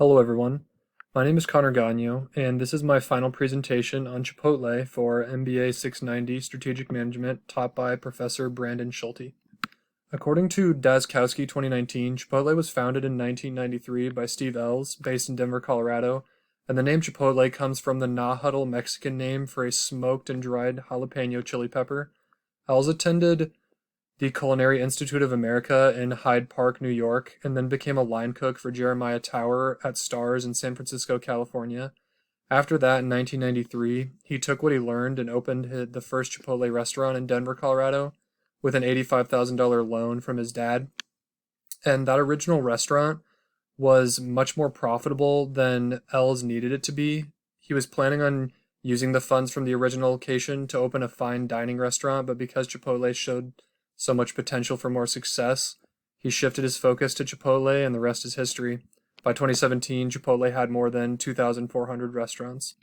Hello everyone, my name is Connor Gagno, and this is my final presentation on Chipotle for MBA 690 Strategic Management taught by Professor Brandon Schulte. According to Dazkowski 2019, Chipotle was founded in 1993 by Steve Ells, based in Denver, Colorado, and the name Chipotle comes from the Nahuatl Mexican name for a smoked and dried jalapeno chili pepper. Ells attended the Culinary Institute of America in Hyde Park, New York, and then became a line cook for Jeremiah Tower at Stars in San Francisco, California. After that, in 1993, he took what he learned and opened the first Chipotle restaurant in Denver, Colorado, with an $85,000 loan from his dad. And that original restaurant was much more profitable than L's needed it to be. He was planning on using the funds from the original location to open a fine dining restaurant, but because Chipotle showed so much potential for more success, he shifted his focus to Chipotle, and the rest is history. By 2017, Chipotle had more than 2,400 restaurants.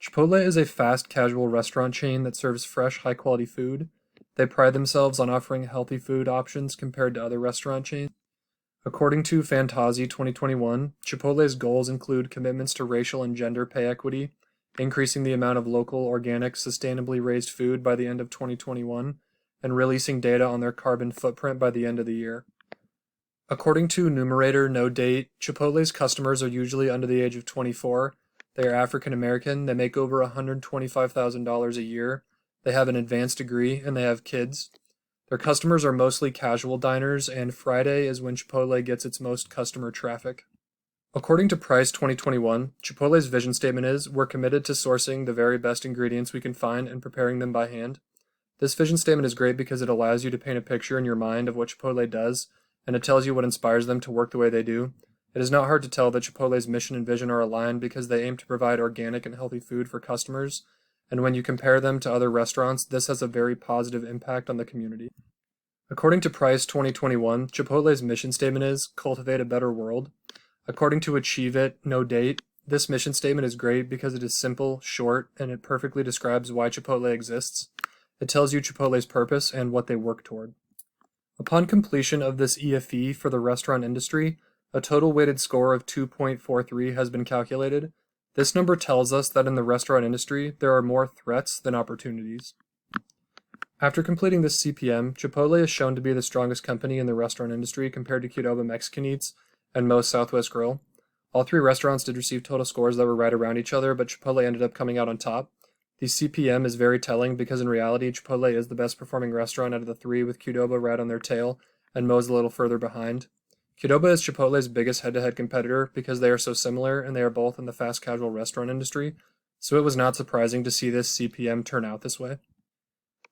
Chipotle is a fast casual restaurant chain that serves fresh, high-quality food. They pride themselves on offering healthy food options compared to other restaurant chains. According to Fantazi 2021, Chipotle's goals include commitments to racial and gender pay equity, increasing the amount of local, organic, sustainably raised food by the end of 2021, and releasing data on their carbon footprint by the end of the year. According to Numerator No Date, Chipotle's customers are usually under the age of 24. They are African American, they make over $125,000 a year, they have an advanced degree, and they have kids. Their customers are mostly casual diners, and Friday is when Chipotle gets its most customer traffic. According to Price 2021, Chipotle's vision statement is, "We're committed to sourcing the very best ingredients we can find and preparing them by hand." This vision statement is great because it allows you to paint a picture in your mind of what Chipotle does, and it tells you what inspires them to work the way they do. It is not hard to tell that Chipotle's mission and vision are aligned because they aim to provide organic and healthy food for customers, and when you compare them to other restaurants, this has a very positive impact on the community. According to Price 2021, Chipotle's mission statement is, "Cultivate a better world." According to Achieve It No Date, this mission statement is great because it is simple, short, and it perfectly describes why Chipotle exists. It tells you Chipotle's purpose and what they work toward. Upon completion of this EFE for the restaurant industry, a total weighted score of 2.43 has been calculated. This number tells us that in the restaurant industry, there are more threats than opportunities. After completing this CPM, Chipotle is shown to be the strongest company in the restaurant industry compared to Qdoba Mexican Eats and Moe's Southwest Grill. All three restaurants did receive total scores that were right around each other, but Chipotle ended up coming out on top. The CPM is very telling because in reality, Chipotle is the best performing restaurant out of the three, with Qdoba right on their tail and Moe's a little further behind. Qdoba is Chipotle's biggest head-to-head competitor because they are so similar and they are both in the fast casual restaurant industry, so it was not surprising to see this CPM turn out this way.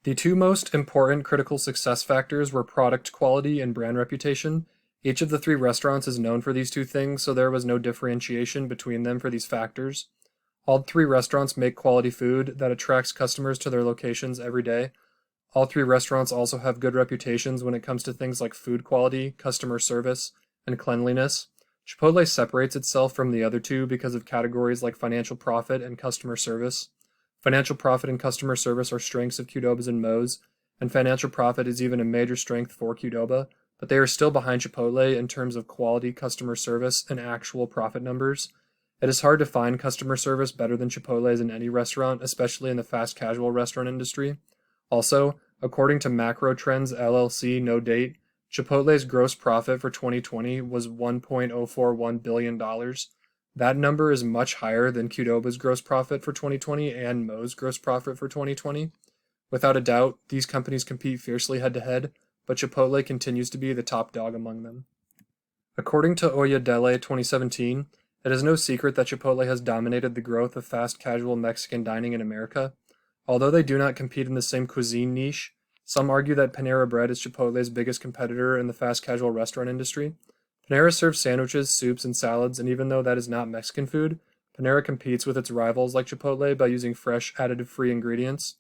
The two most important critical success factors were product quality and brand reputation. Each of the three restaurants is known for these two things, so there was no differentiation between them for these factors. All three restaurants make quality food that attracts customers to their locations every day. All three restaurants also have good reputations when it comes to things like food quality, customer service, and cleanliness. Chipotle separates itself from the other two because of categories like financial profit and customer service. Financial profit and customer service are strengths of Qdoba's and Moe's, and financial profit is even a major strength for Qdoba, but they are still behind Chipotle in terms of quality customer service and actual profit numbers. It is hard to find customer service better than Chipotle's in any restaurant, especially in the fast casual restaurant industry. Also, according to Macro Trends LLC No Date, Chipotle's gross profit for 2020 was $1.041 billion. That number is much higher than Qdoba's gross profit for 2020 and Moe's gross profit for 2020. Without a doubt, these companies compete fiercely head-to-head, but Chipotle continues to be the top dog among them. According to Oyedele 2017, it is no secret that Chipotle has dominated the growth of fast casual Mexican dining in America. Although they do not compete in the same cuisine niche, some argue that Panera Bread is Chipotle's biggest competitor in the fast casual restaurant industry. Panera serves sandwiches, soups, and salads, and even though that is not Mexican food, Panera competes with its rivals like Chipotle by using fresh, additive-free ingredients.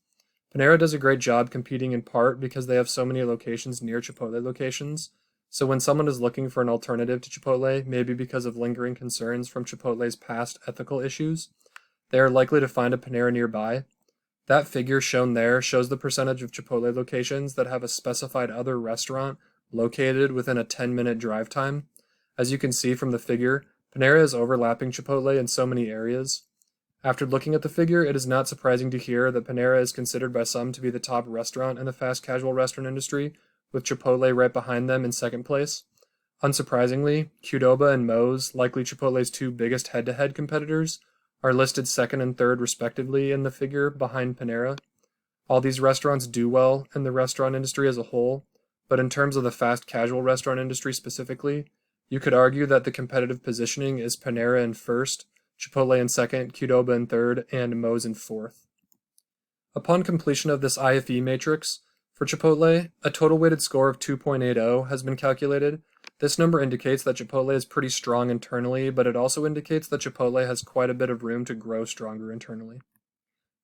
Panera does a great job competing in part because they have so many locations near Chipotle locations. So when someone is looking for an alternative to Chipotle, maybe because of lingering concerns from Chipotle's past ethical issues, they are likely to find a Panera nearby. That figure shown there shows the percentage of Chipotle locations that have a specified other restaurant located within a 10-minute drive time. As you can see from the figure, Panera is overlapping Chipotle in so many areas. After looking at the figure, it is not surprising to hear that Panera is considered by some to be the top restaurant in the fast casual restaurant industry, with Chipotle right behind them in second place. Unsurprisingly, Qdoba and Moe's, likely Chipotle's two biggest head-to-head competitors, are listed second and third respectively in the figure behind Panera. All these restaurants do well in the restaurant industry as a whole, but in terms of the fast casual restaurant industry specifically, you could argue that the competitive positioning is Panera in first, Chipotle in second, Qdoba in third, and Moe's in fourth. Upon completion of this IFE matrix, for Chipotle, a total weighted score of 2.80 has been calculated. This number indicates that Chipotle is pretty strong internally, but it also indicates that Chipotle has quite a bit of room to grow stronger internally.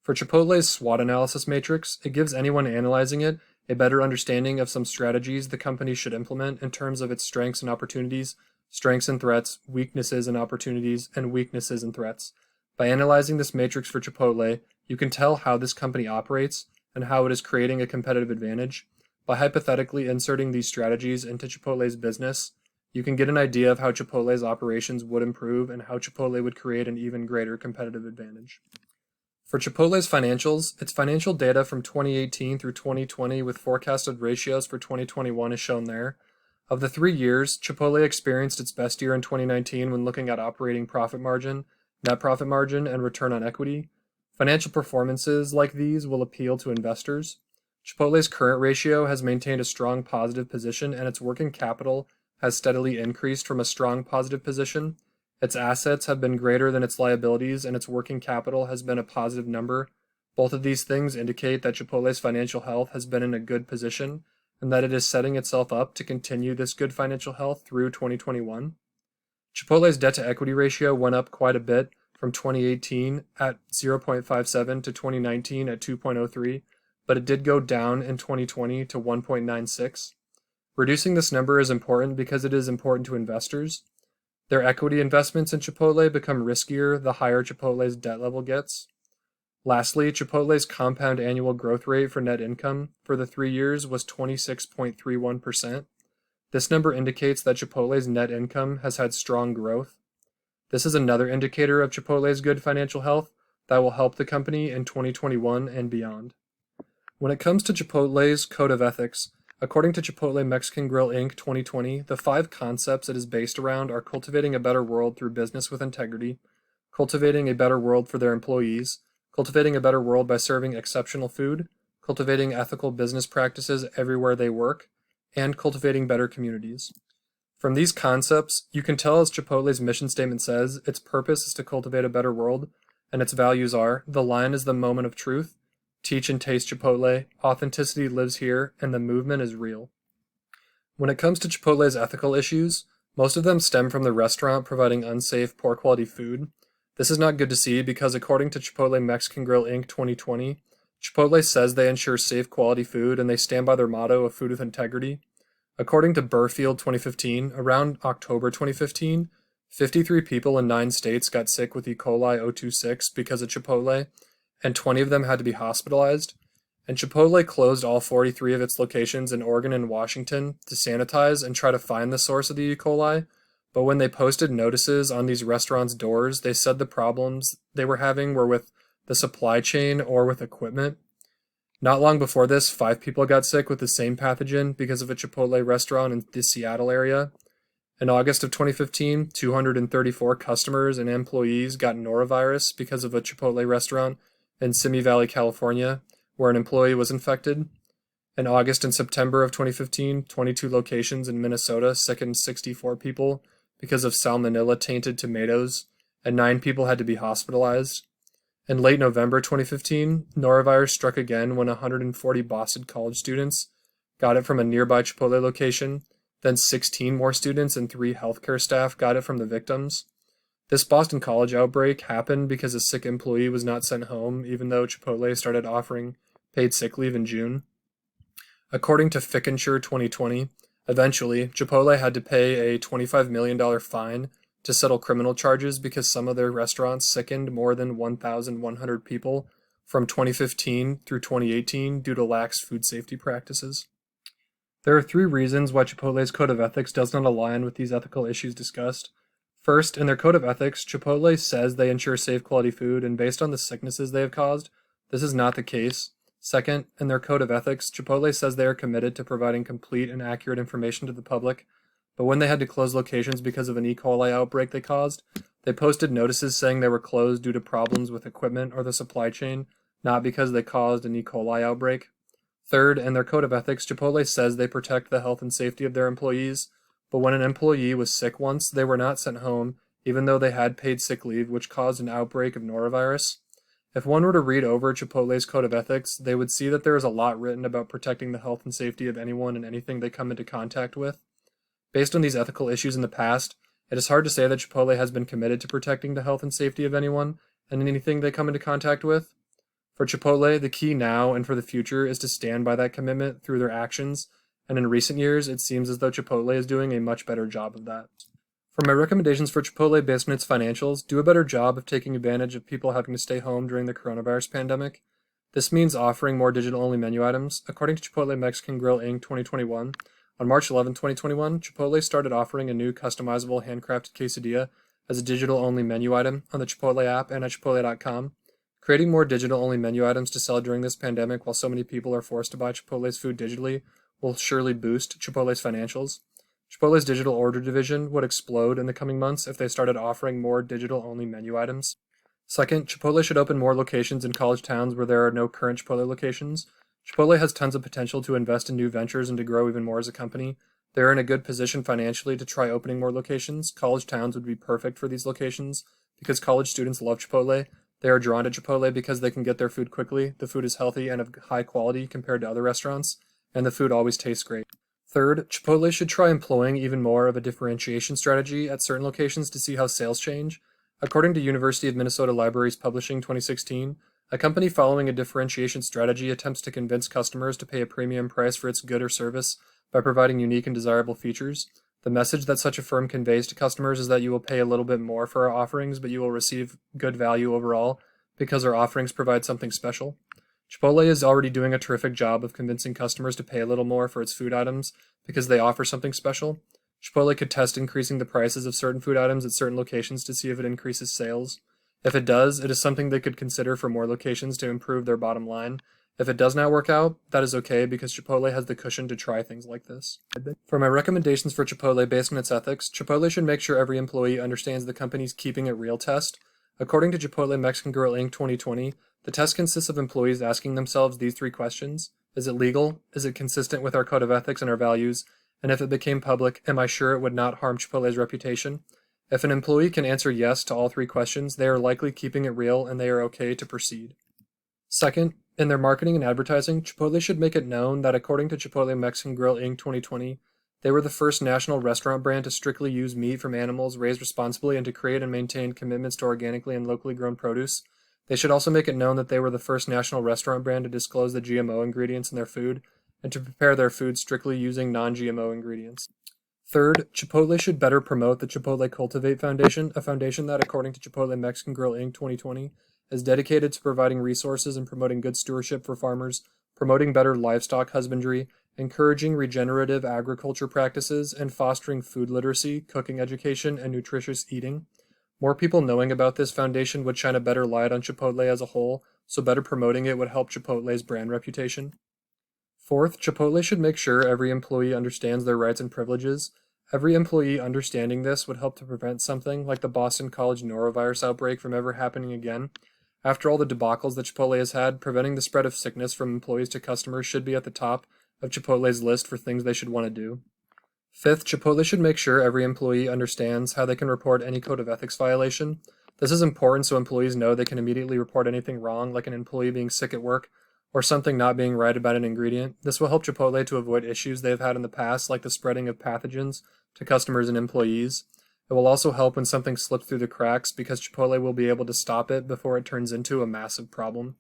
For Chipotle's SWOT analysis matrix, it gives anyone analyzing it a better understanding of some strategies the company should implement in terms of its strengths and opportunities, strengths and threats, weaknesses and opportunities, and weaknesses and threats. By analyzing this matrix for Chipotle, you can tell how this company operates and how it is creating a competitive advantage. By hypothetically inserting these strategies into Chipotle's business, you can get an idea of how Chipotle's operations would improve and how Chipotle would create an even greater competitive advantage. For Chipotle's financials, its financial data from 2018 through 2020 with forecasted ratios for 2021 is shown there. Of the 3 years, Chipotle experienced its best year in 2019 when looking at operating profit margin, net profit margin, and return on equity. Financial performances like these will appeal to investors. Chipotle's current ratio has maintained a strong positive position, and its working capital has steadily increased from a strong positive position. Its assets have been greater than its liabilities, and its working capital has been a positive number. Both of these things indicate that Chipotle's financial health has been in a good position, and that it is setting itself up to continue this good financial health through 2021. Chipotle's debt-to-equity ratio went up quite a bit from 2018 at 0.57 to 2019 at 2.03, but it did go down in 2020 to 1.96. Reducing this number is important because it is important to investors. Their equity investments in Chipotle become riskier the higher Chipotle's debt level gets. Lastly, Chipotle's compound annual growth rate for net income for the 3 years was 26.31%. This number indicates that Chipotle's net income has had strong growth. This is another indicator of Chipotle's good financial health that will help the company in 2021 and beyond. When it comes to Chipotle's code of ethics, according to Chipotle Mexican Grill Inc. 2020, the 5 concepts it is based around are cultivating a better world through business with integrity, cultivating a better world for their employees, cultivating a better world by serving exceptional food, cultivating ethical business practices everywhere they work, and cultivating better communities. From these concepts, you can tell, as Chipotle's mission statement says, its purpose is to cultivate a better world, and its values are: the line is the moment of truth, teach and taste Chipotle, authenticity lives here, and the movement is real. When it comes to Chipotle's ethical issues, most of them stem from the restaurant providing unsafe, poor quality food. This is not good to see because, according to Chipotle Mexican Grill Inc. 2020, Chipotle says they ensure safe quality food and they stand by their motto of food with integrity. According to Burfield 2015, around October 2015, 53 people in 9 states got sick with E. coli 026 because of Chipotle, and 20 of them had to be hospitalized. And Chipotle closed all 43 of its locations in Oregon and Washington to sanitize and try to find the source of the E. coli. But when they posted notices on these restaurants' doors, they said the problems they were having were with the supply chain or with equipment. Not long before this, 5 people got sick with the same pathogen because of a Chipotle restaurant in the Seattle area. In August of 2015, 234 customers and employees got norovirus because of a Chipotle restaurant in Simi Valley, California, where an employee was infected. In August and September of 2015, 22 locations in Minnesota sickened 64 people because of salmonella-tainted tomatoes, and 9 people had to be hospitalized. In late November 2015, norovirus struck again when 140 Boston college students got it from a nearby Chipotle location. Then 16 more students and 3 healthcare staff got it from the victims. This Boston College outbreak happened because a sick employee was not sent home, even though Chipotle started offering paid sick leave in June. According to Fickenshire 2020, eventually, Chipotle had to pay a $25 million fine to settle criminal charges because some of their restaurants sickened more than 1,100 people from 2015 through 2018 due to lax food safety practices. There are 3 reasons why Chipotle's code of ethics does not align with these ethical issues discussed. First, in their code of ethics, Chipotle says they ensure safe quality food, and based on the sicknesses they have caused, this is not the case. Second, in their code of ethics, Chipotle says they are committed to providing complete and accurate information to the public, but when they had to close locations because of an E. coli outbreak they caused, they posted notices saying they were closed due to problems with equipment or the supply chain, not because they caused an E. coli outbreak. Third, in their code of ethics, Chipotle says they protect the health and safety of their employees, but when an employee was sick once, they were not sent home, even though they had paid sick leave, which caused an outbreak of norovirus. If one were to read over Chipotle's code of ethics, they would see that there is a lot written about protecting the health and safety of anyone and anything they come into contact with. Based on these ethical issues in the past, it is hard to say that Chipotle has been committed to protecting the health and safety of anyone and anything they come into contact with. For Chipotle, the key now and for the future is to stand by that commitment through their actions, and in recent years, it seems as though Chipotle is doing a much better job of that. For my recommendations for Chipotle based on its financials, do a better job of taking advantage of people having to stay home during the coronavirus pandemic. This means offering more digital-only menu items. According to Chipotle Mexican Grill Inc. 2021, on March 11, 2021, Chipotle started offering a new customizable handcrafted quesadilla as a digital-only menu item on the Chipotle app and at chipotle.com. Creating more digital-only menu items to sell during this pandemic while so many people are forced to buy Chipotle's food digitally will surely boost Chipotle's financials. Chipotle's digital order division would explode in the coming months if they started offering more digital-only menu items. Second, Chipotle should open more locations in college towns where there are no current Chipotle locations. Chipotle has tons of potential to invest in new ventures and to grow even more as a company. They are in a good position financially to try opening more locations. College towns would be perfect for these locations because college students love Chipotle. They are drawn to Chipotle because they can get their food quickly, the food is healthy and of high quality compared to other restaurants, and the food always tastes great. Third, Chipotle should try employing even more of a differentiation strategy at certain locations to see how sales change. According to University of Minnesota Libraries Publishing 2016, a company following a differentiation strategy attempts to convince customers to pay a premium price for its good or service by providing unique and desirable features. The message that such a firm conveys to customers is that you will pay a little bit more for our offerings, but you will receive good value overall because our offerings provide something special. Chipotle is already doing a terrific job of convincing customers to pay a little more for its food items because they offer something special. Chipotle could test increasing the prices of certain food items at certain locations to see if it increases sales. If it does, it is something they could consider for more locations to improve their bottom line. If it does not work out, that is okay because Chipotle has the cushion to try things like this. For my recommendations for Chipotle based on its ethics, Chipotle should make sure every employee understands the company's Keeping It Real test. According to Chipotle Mexican Grill Inc. 2020, the test consists of employees asking themselves these three questions. Is it legal? Is it consistent with our code of ethics and our values? And if it became public, am I sure it would not harm Chipotle's reputation? If an employee can answer yes to all three questions, they are likely keeping it real and they are okay to proceed. Second, in their marketing and advertising, Chipotle should make it known that according to Chipotle Mexican Grill Inc. 2020, they were the first national restaurant brand to strictly use meat from animals raised responsibly and to create and maintain commitments to organically and locally grown produce. They should also make it known that they were the first national restaurant brand to disclose the GMO ingredients in their food and to prepare their food strictly using non-GMO ingredients. Third, Chipotle should better promote the Chipotle Cultivate Foundation, a foundation that, according to Chipotle Mexican Grill Inc. 2020, is dedicated to providing resources and promoting good stewardship for farmers, promoting better livestock husbandry, encouraging regenerative agriculture practices, and fostering food literacy, cooking education, and nutritious eating. More people knowing about this foundation would shine a better light on Chipotle as a whole, so better promoting it would help Chipotle's brand reputation. Fourth, Chipotle should make sure every employee understands their rights and privileges. Every employee understanding this would help to prevent something like the Boston College norovirus outbreak from ever happening again. After all the debacles that Chipotle has had, preventing the spread of sickness from employees to customers should be at the top of Chipotle's list for things they should want to do. Fifth, Chipotle should make sure every employee understands how they can report any code of ethics violation. This is important so employees know they can immediately report anything wrong, like an employee being sick at work or something not being right about an ingredient. This will help Chipotle to avoid issues they've had in the past, like the spreading of pathogens to customers and employees. It will also help when something slips through the cracks because Chipotle will be able to stop it before it turns into a massive problem.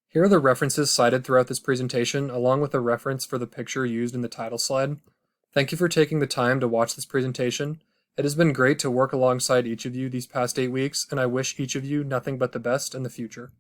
Here are the references cited throughout this presentation, along with a reference for the picture used in the title slide. Thank you for taking the time to watch this presentation. It has been great to work alongside each of you these past 8 weeks, and I wish each of you nothing but the best in the future.